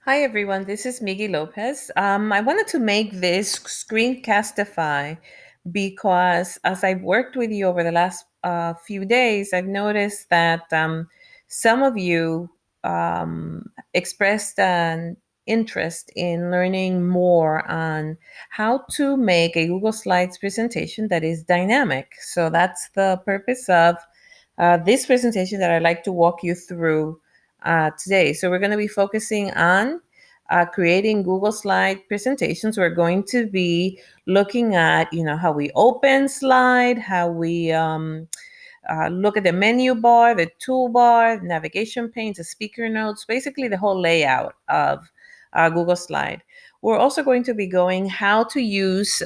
Hi everyone, this is Miggy Lopez. I wanted to make this screencastify because as I've worked with you over the last few days, I've noticed that some of you expressed an interest in learning more on how to make a Google Slides presentation that is dynamic. So that's the purpose of this presentation that I'd like to walk you through today. So we're going to be focusing on creating Google Slide presentations. We're going to be looking at, how we open slide, how we look at the menu bar, the toolbar, navigation panes, the speaker notes, basically the whole layout of Google Slide. We're also going to be going how to use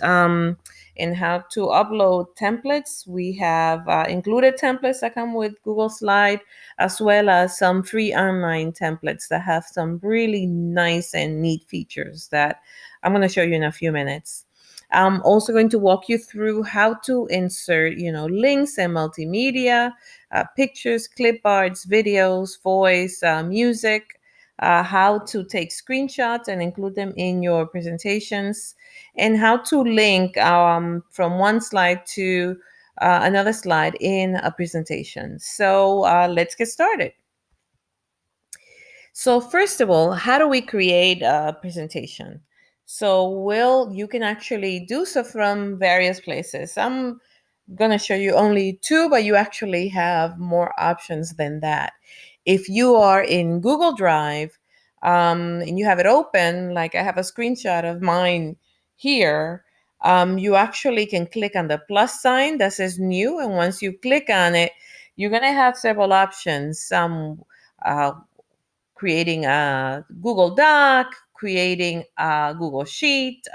and how to upload templates. We have included templates that come with Google Slide, as well as some free online templates that have some really nice and neat features that I'm going to show you in a few minutes. I'm also going to walk you through how to insert, links and multimedia, pictures, cliparts, videos, voice, music, how to take screenshots and include them in your presentations, and how to link from one slide to another slide in a presentation. So let's get started. So first of all, how do we create a presentation? So you can actually do so from various places. I'm going to show you only two, but you actually have more options than that. If you are in Google Drive and you have it open, like I have a screenshot of mine here, you actually can click on the plus sign that says new. And once you click on it, you're going to have several options. Uh, Creating a Google Doc, creating a Google Sheet,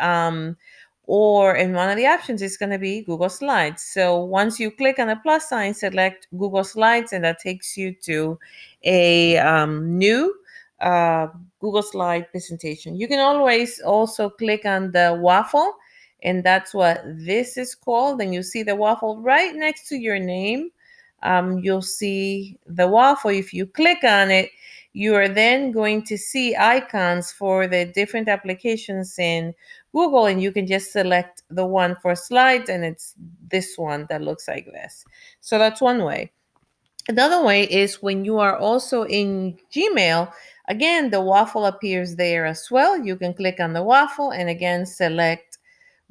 or in one of the options, it's going to be Google Slides. So once you click on the plus sign, select Google Slides, and that takes you to a new uh, Google Slide presentation. You can always also click on the waffle, and that's what this is called. And you see the waffle right next to your name. You'll see the waffle. If you click on it, you are then going to see icons for the different applications in Google, and you can just select the one for slides, and it's this one that looks like this. So that's one way. Another way is when you are also in Gmail, again, the waffle appears there as well. You can click on the waffle and again select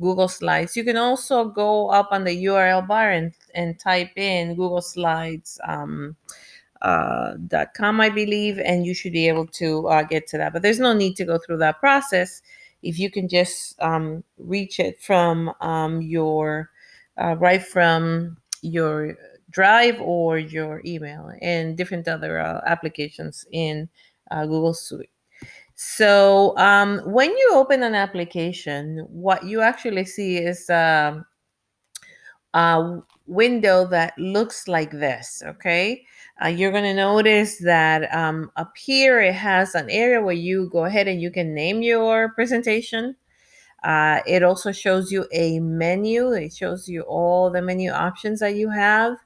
Google Slides. You can also go up on the URL bar and type in Google Slides. .com, I believe, and you should be able to get to that. But there's no need to go through that process if you can just reach it from your right from your Drive or your email and different other applications in Google Suite. So when you open an application, what you actually see is window that looks like this, okay? You're going to notice that up here it has an area where you go ahead and you can name your presentation. It also shows you a menu. It shows you all the menu options that you have.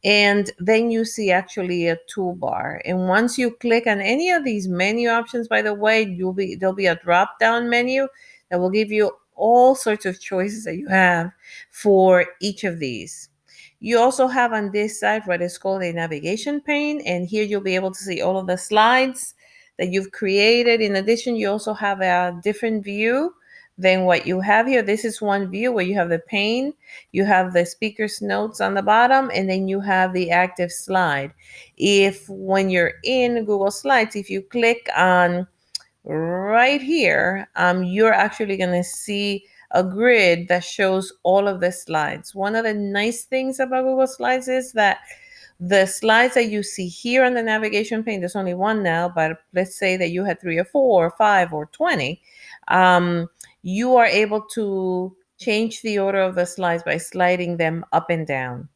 And then you see actually a toolbar. And once you click on any of these menu options, by the way, there'll be a drop down menu that will give you all sorts of choices that you have for each of these. You also have on this side what is called a navigation pane, and here you'll be able to see all of the slides that you've created. In addition, you also have a different view than what you have here. This is one view where you have the pane, you have the speaker's notes on the bottom, and then you have the active slide. If when you're in Google Slides, if you click on right here, you're actually going to see a grid that shows all of the slides. One of the nice things about Google Slides is that the slides that you see here on the navigation pane, there's only one now, but let's say that you had 3 or 4 or 5 or 20, you are able to change the order of the slides by sliding them up and down.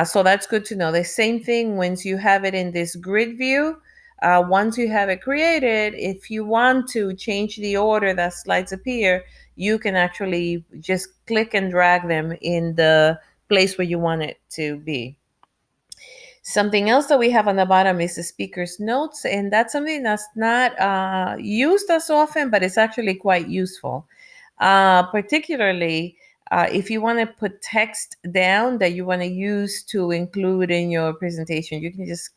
So that's good to know. The same thing once you have it in this grid view. Once you have it created, if you want to change the order that slides appear, you can actually just click and drag them in the place where you want it to be. Something else that we have on the bottom is the speaker's notes, and that's something that's not used as often, but it's actually quite useful. Particularly if you want to put text down that you want to use to include in your presentation, you can just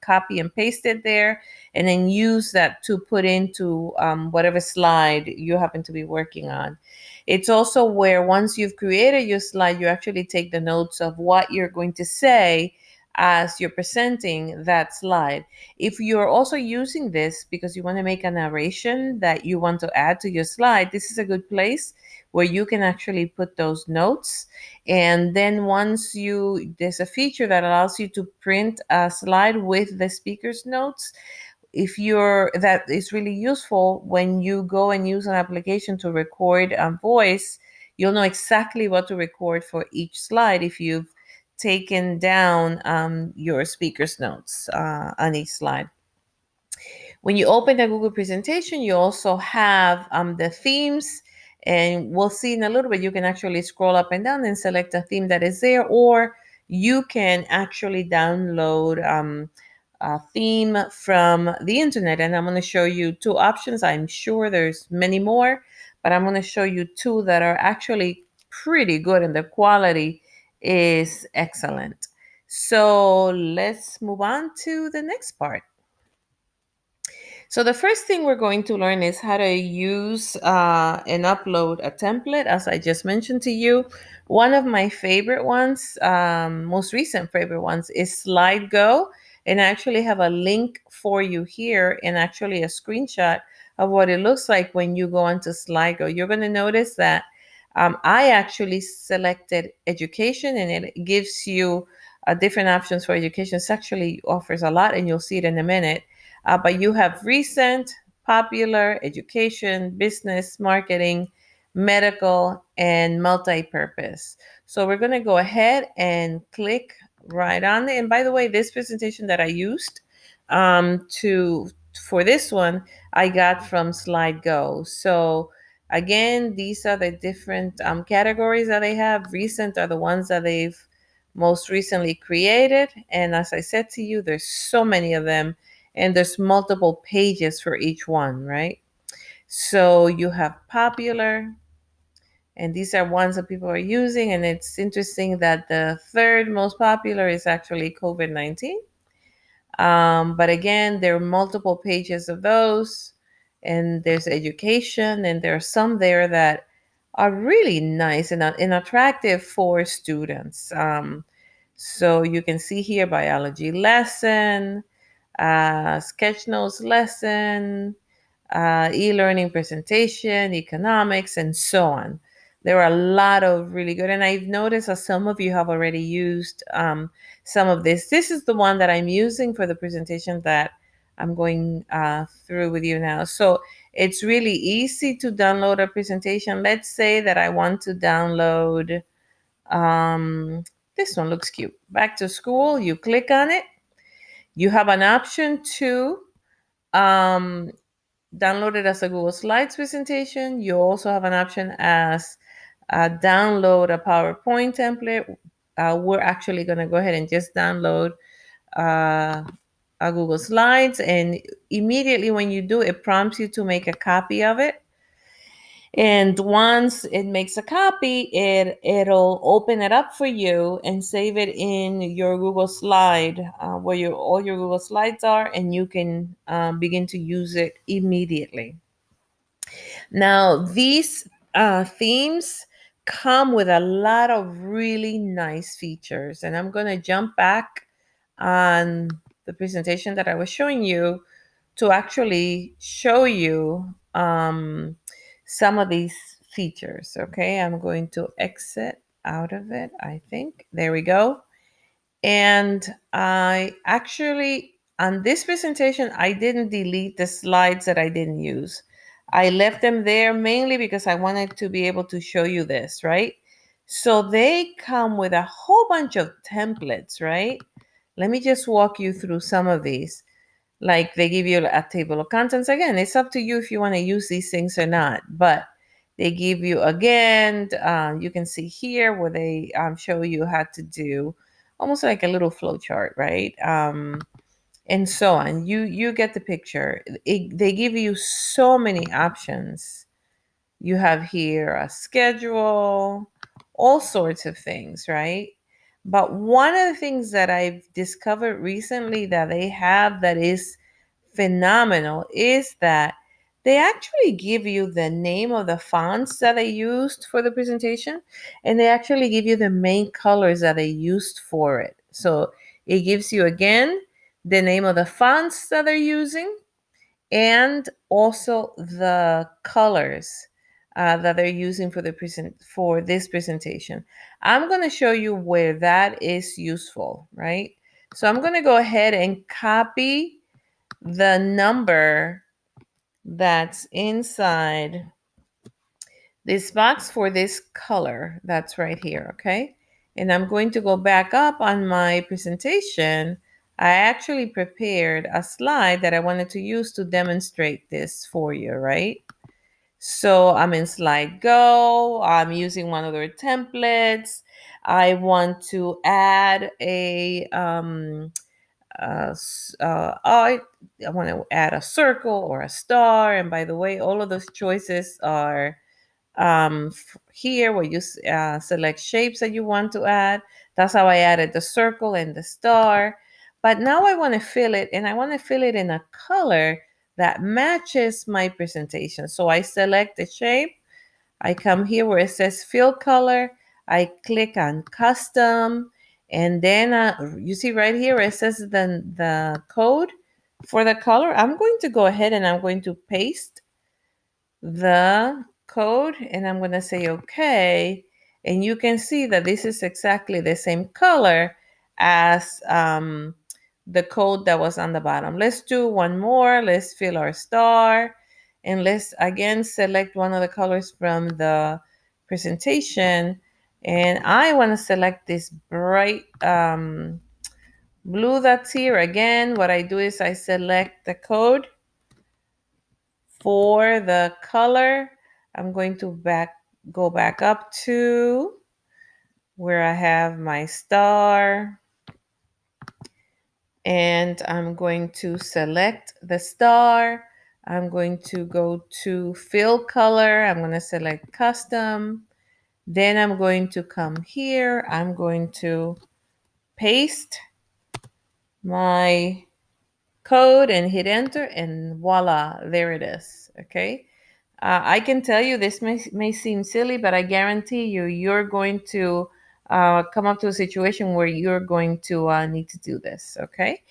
copy and paste it there and then use that to put into whatever slide you happen to be working on. It's also where once you've created your slide, you actually take the notes of what you're going to say as you're presenting that slide. If you're also using this because you want to make a narration that you want to add to your slide, this is a good place where you can actually put those notes. And then there's a feature that allows you to print a slide with the speaker's notes. That is really useful when you go and use an application to record voice. You'll know exactly what to record for each slide if you've taken down your speaker's notes on each slide. When you open the Google presentation, you also have the themes, and we'll see in a little bit, you can actually scroll up and down and select a theme that is there, or you can actually download a theme from the internet. And I'm going to show you two options. I'm sure there's many more, but I'm going to show you two that are actually pretty good and the quality is excellent. So let's move on to the next part. So the first thing we're going to learn is how to use and upload a template, as I just mentioned to you. One of my favorite ones, most recent favorite ones, is SlideGo. And I actually have a link for you here and actually a screenshot of what it looks like when you go onto SlideGo. You're going to notice that I actually selected education, and it gives you different options for education. It actually offers a lot, and you'll see it in a minute. But you have recent, popular, education, business, marketing, medical, and multi-purpose. So we're going to go ahead and click right on it. And by the way, this presentation that I used to for this one, I got from SlideGo. So again, these are the different categories that they have. Recent are the ones that they've most recently created. And as I said to you, there's so many of them, and there's multiple pages for each one, right? So you have popular, and these are ones that people are using. And it's interesting that the third most popular is actually COVID-19. But again, there are multiple pages of those, and there's education, and there are some there that are really nice and attractive for students. So you can see here biology lesson, sketch notes lesson, e-learning presentation, economics, and so on. There are a lot of really good, and I've noticed that some of you have already used some of this. This is the one that I'm using for the presentation that I'm going through with you now. So it's really easy to download a presentation. Let's say that I want to download, this one looks cute. Back to school, you click on it. You have an option to um, download it as a Google Slides presentation. You also have an option as download a PowerPoint template. We're actually going to go ahead and just download uh, a Google Slides, and immediately when you do, it prompts you to make a copy of it. And once it makes a copy, it'll open it up for you and save it in your Google Slide, where all your Google Slides are, and you can begin to use it immediately. Now, these themes come with a lot of really nice features, and I'm going to jump back on the presentation that I was showing you to actually show you some of these features. Okay, I'm going to exit out of it, I think. There we go. And I actually, on this presentation, I didn't delete the slides that I didn't use. I left them there mainly because I wanted to be able to show you this, right? So they come with a whole bunch of templates, right? Let me just walk you through some of these. Like they give you a table of contents. Again, it's up to you if you want to use these things or not. But they give you, again, you can see here where they show you how to do almost like a little flow chart, right? And so on. You get the picture. They give you so many options. You have here a schedule, all sorts of things, right? But one of the things that I've discovered recently that they have that is phenomenal is that they actually give you the name of the fonts that they used for the presentation, and they actually give you the main colors that they used for it. So it gives you again the name of the fonts that they're using and also the colors that they're using for this presentation. I'm going to show you where that is useful, right? So I'm going to go ahead and copy the number that's inside this box for this color that's right here, okay? And I'm going to go back up on my presentation. I actually prepared a slide that I wanted to use to demonstrate this for you, right? So I'm in Slide Go. I'm using one of their templates. I want to add I want to add a circle or a star. And by the way, all of those choices are here where you select shapes that you want to add. That's how I added the circle and the star. But now I want to fill it, and I want to fill it in a color that matches my presentation. So I select the shape. I come here where it says fill color. I click on custom, and then you see right here where it says the code for the color. I'm going to go ahead and I'm going to paste the code, and I'm going to say okay. And you can see that this is exactly the same color as the code that was on the bottom. Let's do one more. Let's fill our star, and let's again select one of the colors from the presentation. And I want to select this bright blue that's here. Again, what I do is I select the code for the color. I'm going to go back up to where I have my star, and I'm going to select the star. I'm going to go to fill color. I'm going to select custom. Then I'm going to come here. I'm going to paste my code and hit enter, and voila, there it is. Okay. I can tell you this may seem silly, but I guarantee you're going to come up to a situation where you're going to need to do this, okay?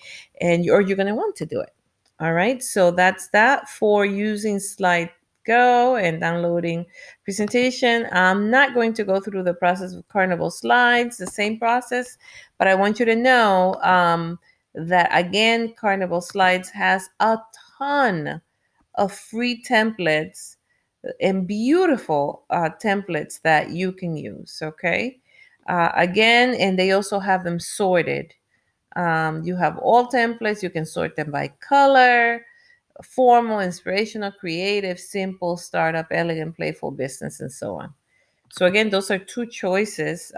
Or you're going to want to do it. All right, so that's that for using Slide Go and downloading presentation. I'm not going to go through the process of Carnival Slides, the same process, but I want you to know that again, Carnival Slides has a ton of free templates and beautiful templates that you can use. Okay. Again, and they also have them sorted. You have all templates. You can sort them by color, formal, inspirational, creative, simple, startup, elegant, playful, business, and so on. So again, those are two choices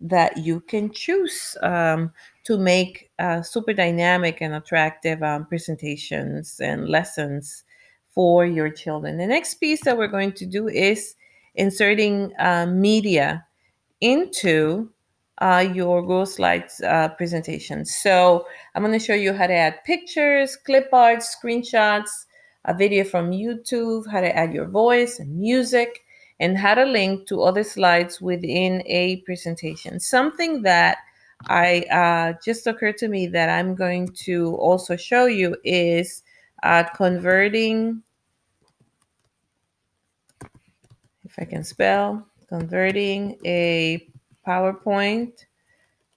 that you can choose to make super dynamic and attractive presentations and lessons for your children. The next piece that we're going to do is inserting media into your Google Slides presentation. So I'm going to show you how to add pictures, clip art, screenshots, a video from YouTube, how to add your voice and music, and how to link to other slides within a presentation. Something that I just occurred to me that I'm going to also show you is converting, if I can spell, converting a PowerPoint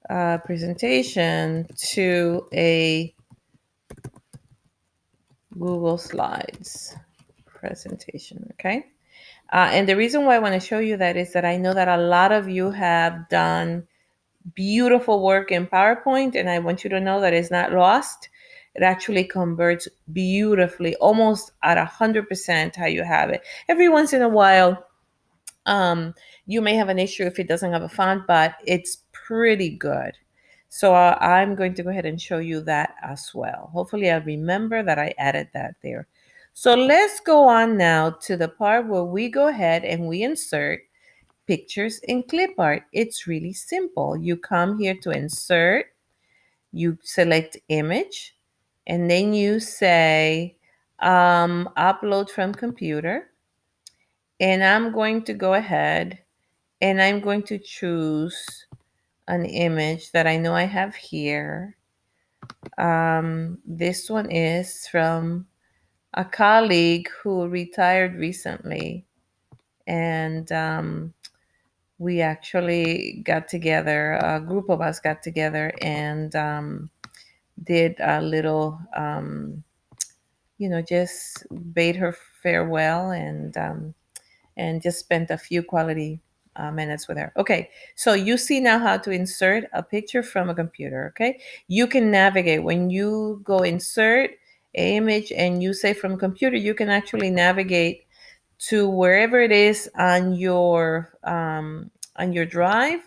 presentation to a Google Slides presentation, okay? And the reason why I want to show you that is that I know that a lot of you have done beautiful work in PowerPoint, and I want you to know that it's not lost. It actually converts beautifully, almost at 100% how you have it. Every once in a while, you may have an issue if it doesn't have a font, but it's pretty good. So I'm going to go ahead and show you that as well. Hopefully I remember that I added that there. So let's go on now to the part where we go ahead and we insert pictures in clip art. It's really simple. You come here to insert, you select image, and then you say upload from computer. And I'm going to go ahead and I'm going to choose an image that I know I have here. This one is from a colleague who retired recently. And we actually got together, a group of us got together and did a little, just bade her farewell and just spent a few quality minutes with her. Okay, so you see now how to insert a picture from a computer. Okay, you can navigate when you go insert a image and you say from computer, you can actually navigate to wherever it is on your drive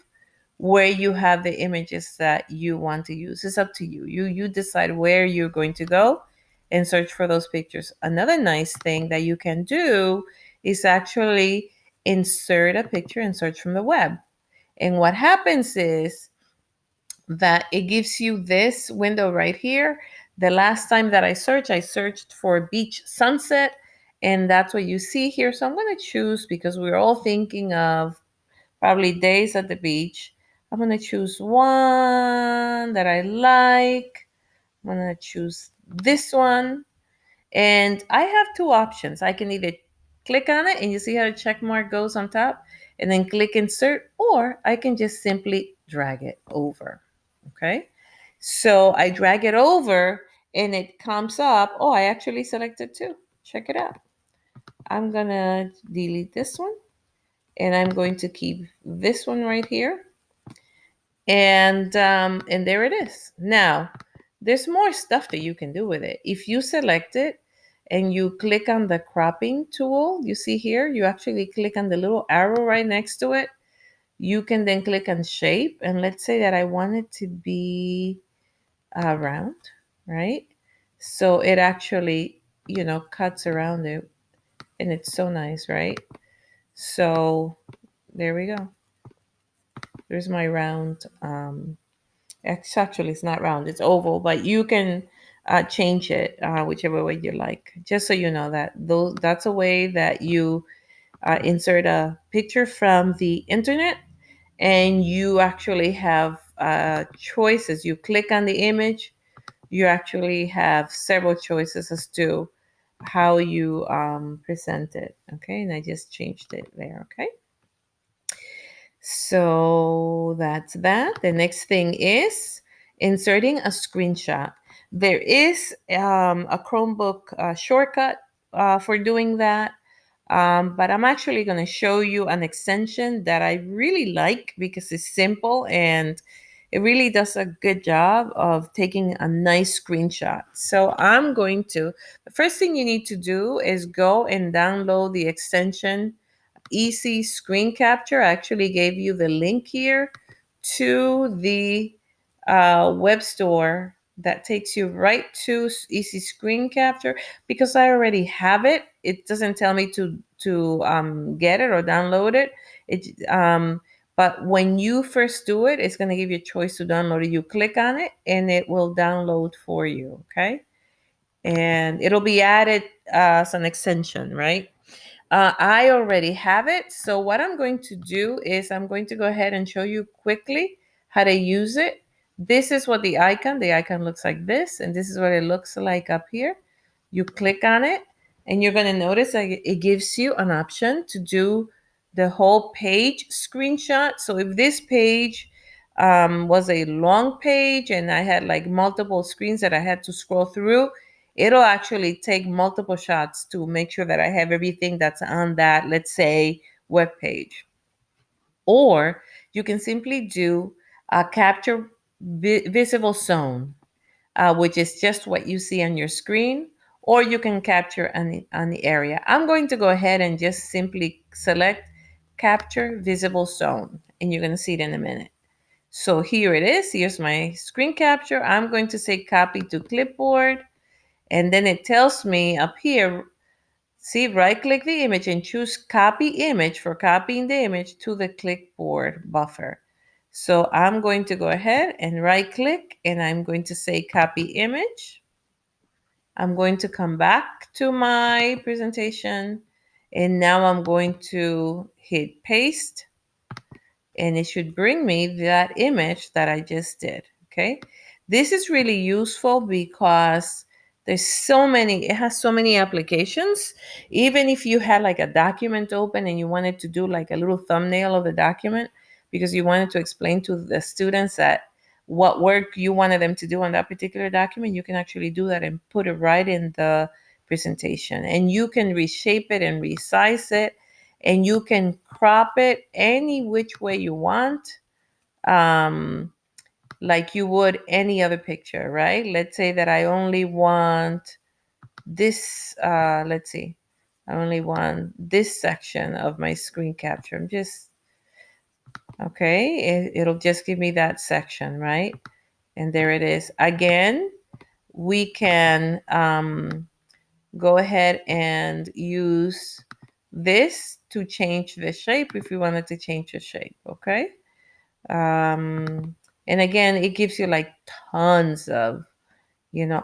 where you have the images that you want to use. It's up to you. You decide where you're going to go and search for those pictures. Another nice thing that you can do is actually insert a picture and search from the web. And what happens is that it gives you this window right here. The last time that I searched for beach sunset, and that's what you see here. So I'm going to choose, because we're all thinking of probably days at the beach. I'm going to choose one that I like. I'm going to choose this one. And I have two options. I can either click on it and you see how the check mark goes on top and then click insert, or I can just simply drag it over. Okay. So I drag it over and it comes up. Oh, I actually selected two. Check it out. I'm going to delete this one and I'm going to keep this one right here. And there it is. Now, there's more stuff that you can do with it. If you select it and you click on the cropping tool, you see here, you actually click on the little arrow right next to it. You can then click on shape, and let's say that I want it to be round, right? So it actually, cuts around it, and it's so nice, right? So there we go. There's my round. Actually, it's not round; it's oval, but you can change it whichever way you like. Just so you know that's a way that you insert a picture from the internet, and you actually have choices. You click on the image, you actually have several choices as to how you present it. Okay, and I just changed it there. Okay. So that's that. The next thing is inserting a screenshot. There is a Chromebook shortcut for doing that. But I'm actually going to show you an extension that I really like because it's simple and it really does a good job of taking a nice screenshot. So the first thing you need to do is go and download the extension Easy Screen Capture. I actually gave you the link here to the web store that takes you right to Easy Screen Capture. Because I already have it, it doesn't tell me to get it or download it. But when you first do it, it's going to give you a choice to download it. You click on it and it will download for you. Okay, and it'll be added as an extension, right? I already have it. So what I'm going to do is I'm going to go ahead and show you quickly how to use it. This is what the icon looks like this, and this is what it looks like up here. You click on it and you're going to notice that it gives you an option to do the whole page screenshot. So if this page was a long page and I had like multiple screens that I had to scroll through, it'll actually take multiple shots to make sure that I have everything that's on that, let's say, web page. Or you can simply do a capture visible zone, which is just what you see on your screen, or you can capture on the area. I'm going to go ahead and just simply select capture visible zone, and you're going to see it in a minute. So here it is. Here's my screen capture. I'm going to say copy to clipboard. And then it tells me up here, see, right click the image and choose copy image for copying the image to the clipboard buffer. So I'm going to go ahead and right click and I'm going to say copy image. I'm going to come back to my presentation and now I'm going to hit paste and it should bring me that image that I just did. Okay. This is really useful because it has so many applications. Even if you had like a document open and you wanted to do like a little thumbnail of the document because you wanted to explain to the students that what work you wanted them to do on that particular document, you can actually do that and put it right in the presentation. And you can reshape it and resize it and you can crop it any which way you want, um, like you would any other picture, right? Let's say that I only want this, let's see, I only want this section of my screen capture. I'm just, okay, it'll just give me that section, right? And there it is. Again, we can go ahead and use this to change the shape if you wanted to change the shape, okay? And again, it gives you like tons of,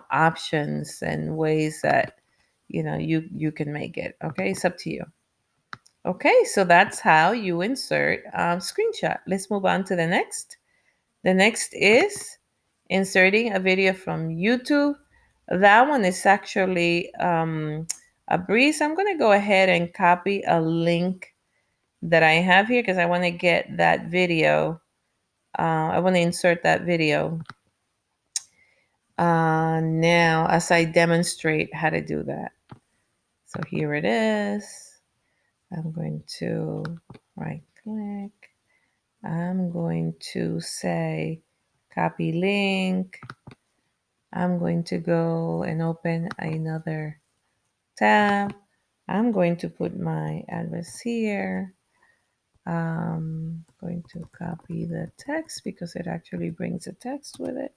options and ways that, you can make it, okay? It's up to you. Okay, so that's how you insert screenshot. Let's move on to the next. The next is inserting a video from YouTube. That one is actually a breeze. I'm going to go ahead and copy a link that I have here because I want to get that video. I want to insert that video now as I demonstrate how to do that. So here it is. I'm going to right click. I'm going to say copy link. I'm going to go and open another tab. I'm going to put my address here. I'm going to copy the text because it actually brings a text with it.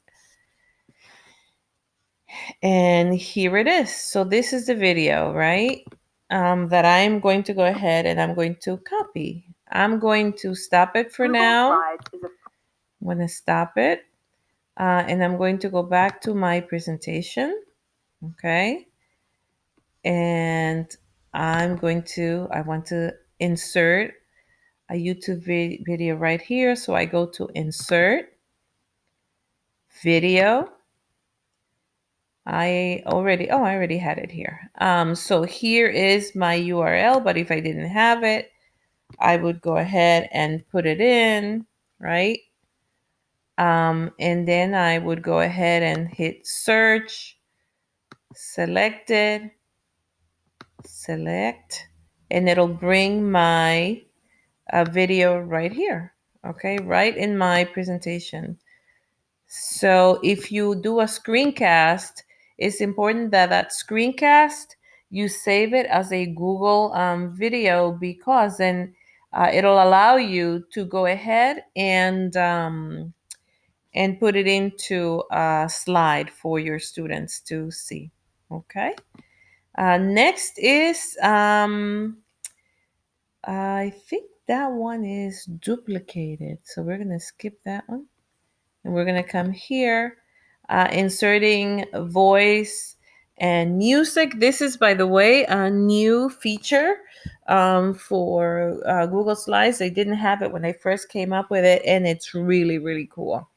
And here it is. So this is the video, right? That I'm going to go ahead and I'm going to copy. I'm going to stop it for now. I'm going to stop it. And I'm going to go back to my presentation. Okay. And I want to insert a YouTube video right here. So I go to insert video. I already had it here. So here is my URL, but if I didn't have it, I would go ahead and put it in, right? And then I would go ahead and hit search, select it, select, and it'll bring my video right here, okay, right in my presentation. So if you do a screencast, it's important that that screencast, you save it as a Google video because then it'll allow you to go ahead and put it into a slide for your students to see. Okay. Next is, I think that one is duplicated. So we're going to skip that one. And we're going to come here, inserting voice and music. This is, by the way, a new feature for Google Slides. They didn't have it when they first came up with it, and it's really, really cool.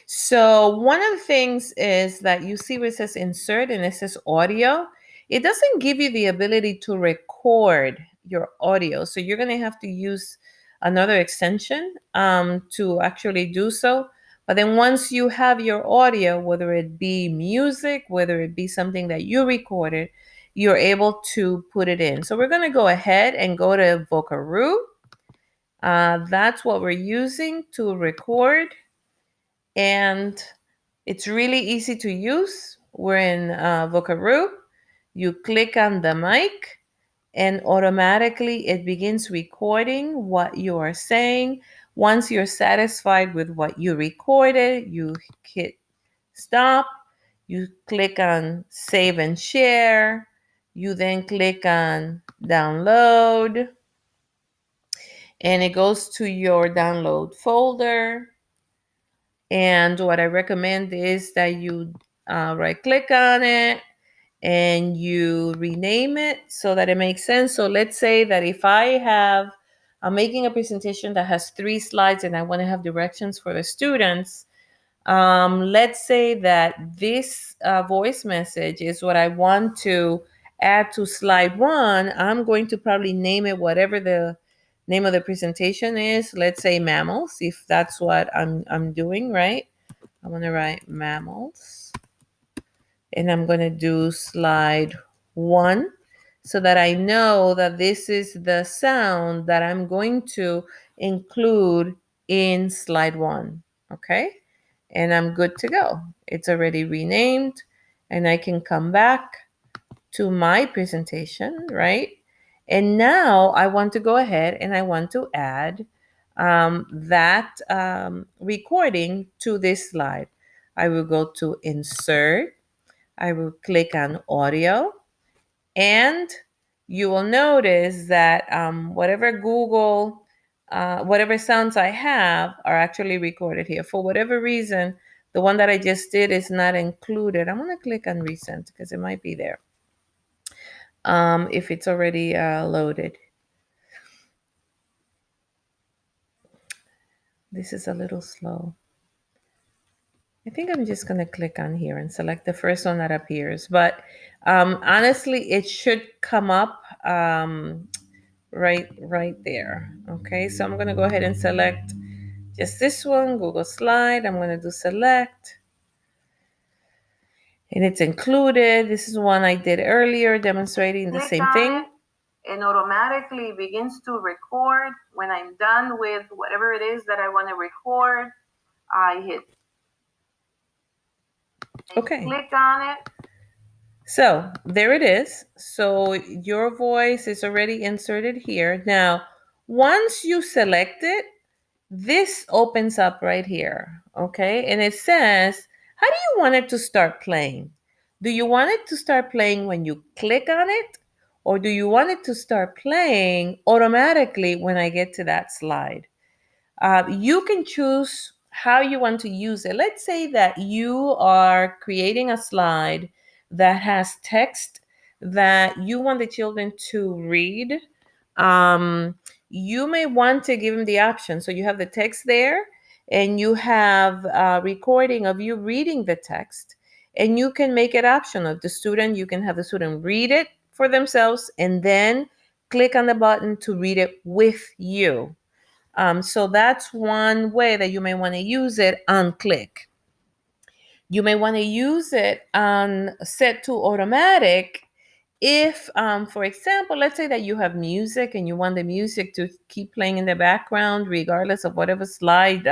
So one of the things is that you see where it says insert and it says audio. It doesn't give you the ability to record your audio. So you're going to have to use another extension to actually do so. But then once you have your audio, whether it be music, whether it be something that you recorded, you're able to put it in. So we're going to go ahead and go to Vocaroo. That's what we're using to record. And it's really easy to use. We're in Vocaroo. You click on the mic and automatically it begins recording what you are saying. Once you're satisfied with what you recorded, you hit stop, you click on save and share, you then click on download, and it goes to your download folder. And what I recommend is that you right click on it and you rename it so that it makes sense. So let's say that if I'm making a presentation that has 3 slides and I want to have directions for the students, let's say that this voice message is what I want to add to slide 1. I'm going to probably name it whatever the name of the presentation is. Let's say mammals, if that's what I'm doing, right? I'm going to write mammals. And I'm going to do slide 1 so that I know that this is the sound that I'm going to include in slide 1. Okay? And I'm good to go. It's already renamed, and I can come back to my presentation, right? And now I want to go ahead and I want to add that recording to this slide. I will go to Insert. I will click on Audio, and you will notice that whatever sounds I have are actually recorded here. For whatever reason, the one that I just did is not included. I'm going to click on Recent because it might be there if it's already loaded. This is a little slow. I think I'm just going to click on here and select the first one that appears. But honestly, it should come up right there. Okay, so I'm going to go ahead and select just this one, Google Slide. I'm going to do select. And it's included. This is one I did earlier demonstrating the same thing. And automatically begins to record. When I'm done with whatever it is that I want to record, I hit okay. Click on it. So there it is. So your voice is already inserted here. Now, once you select it, this opens up right here, okay? And it says, how do you want it to start playing? Do you want it to start playing when you click on it? Or do you want it to start playing automatically when I get to that slide? You can choose how you want to use it. Let's say that you are creating a slide that has text that you want the children to read. You may want to give them the option. So you have the text there and you have a recording of you reading the text, and you can make it optional. You can have the student read it for themselves and then click on the button to read it with you. So that's one way that you may want to use it on click. You may want to use it on set to automatic if, for example, let's say that you have music and you want the music to keep playing in the background regardless of whatever slide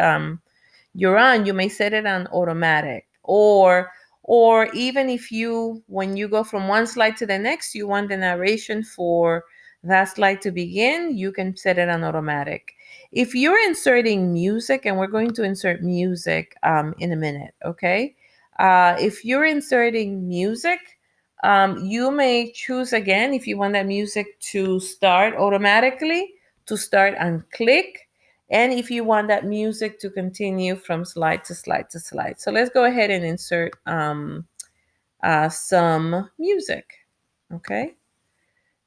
you're on. You may set it on automatic, or even if when you go from one slide to the next, you want the narration for that slide to begin, you can set it on automatic. If you're inserting music, and we're going to insert music in a minute, okay? If you're inserting music, you may choose again if you want that music to start automatically, to start on click, and if you want that music to continue from slide to slide to slide. So let's go ahead and insert some music, okay?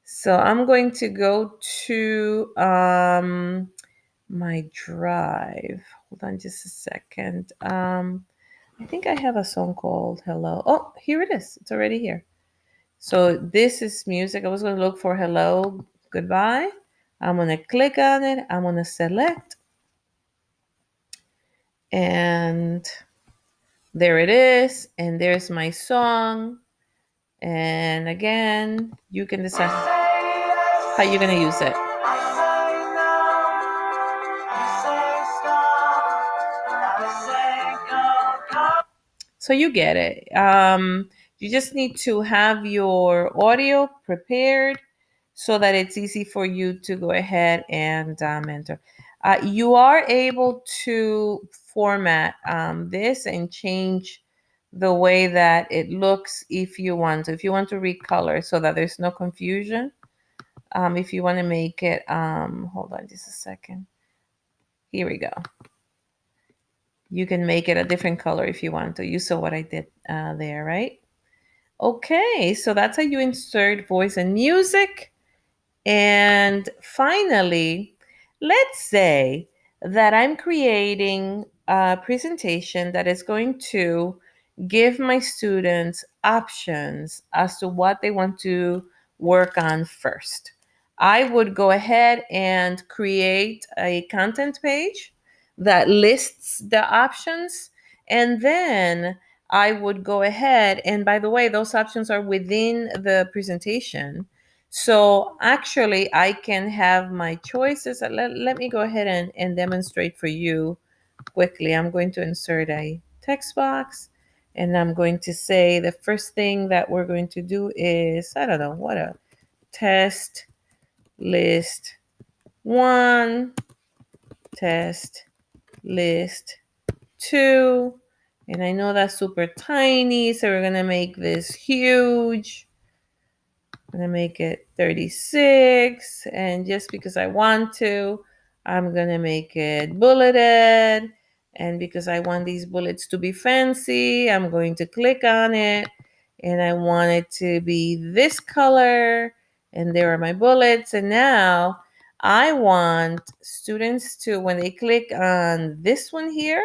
So I'm going to go to my drive. Hold on just a second. I think I have a song called Hello. Oh, here it is. It's already here. So this is music. I was going to look for Hello, Goodbye. I'm going to click on it. I'm going to select. And there it is. And there's my song. And again, you can decide how you're going to use it. So you get it. You just need to have your audio prepared so that it's easy for you to go ahead and enter. You are able to format this and change the way that it looks if you want to. If you want to recolor so that there's no confusion. If you want to make it, hold on just a second. Here we go. You can make it a different color if you want to. You saw what I did there, right? Okay, so that's how you insert voice and music. And finally, let's say that I'm creating a presentation that is going to give my students options as to what they want to work on first. I would go ahead and create a content page that lists the options, and then I would go ahead, and by the way, those options are within the presentation. So actually, I can have my choices. Let me go ahead and demonstrate for you quickly. I'm going to insert a text box, and I'm going to say the first thing that we're going to do is, I don't know, what a test list one, test list two. And I know that's super tiny, so we're going to make this huge. I'm gonna make it 36, and just because I want to, I'm gonna make it bulleted. And because I want these bullets to be fancy, I'm going to click on it, and I want it to be this color, and there are my bullets. And now I want students to, when they click on this one here,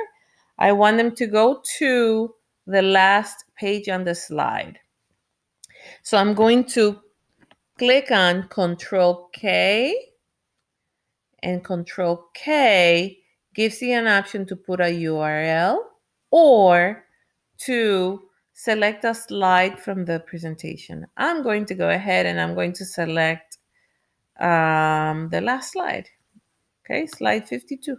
I want them to go to the last page on the slide. So I'm going to click on Control K, and Control K gives you an option to put a URL or to select a slide from the presentation. I'm going to go ahead and I'm going to select the last slide. Okay, slide 52.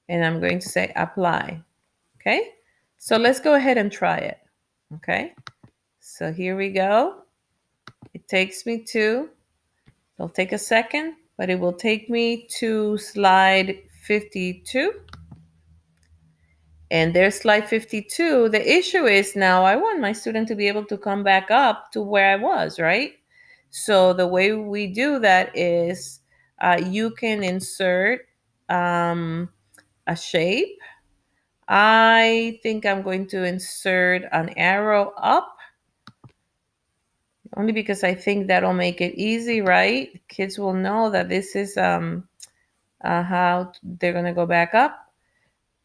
And I'm going to say apply. Okay, so let's go ahead and try it. Okay, so here we go. It takes me to, it'll take a second, but it will take me to slide 52. And there's slide 52. The issue is now I want my student to be able to come back up to where I was, right? So the way we do that is you can insert a shape. I think I'm going to insert an arrow up, only because I think that'll make it easy, right? Kids will know that this is how they're going to go back up.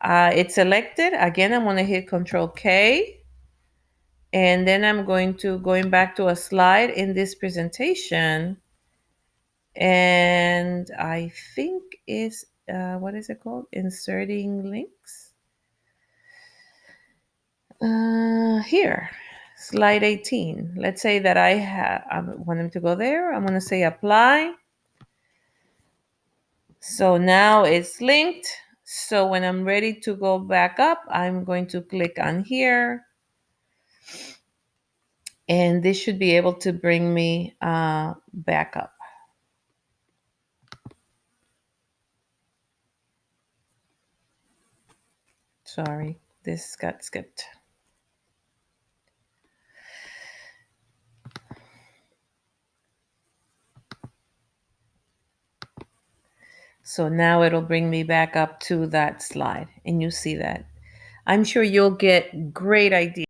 It's selected. Again, I'm going to hit Control K. And then I'm going back to a slide in this presentation. And I think is, what is it called? Inserting links. Here, slide 18. Let's say that I want them to go there. I'm going to say apply. So now it's linked. So when I'm ready to go back up, I'm going to click on here. And this should be able to bring me back up. Sorry, this got skipped. So now it'll bring me back up to that slide, and you see that. I'm sure you'll get great ideas.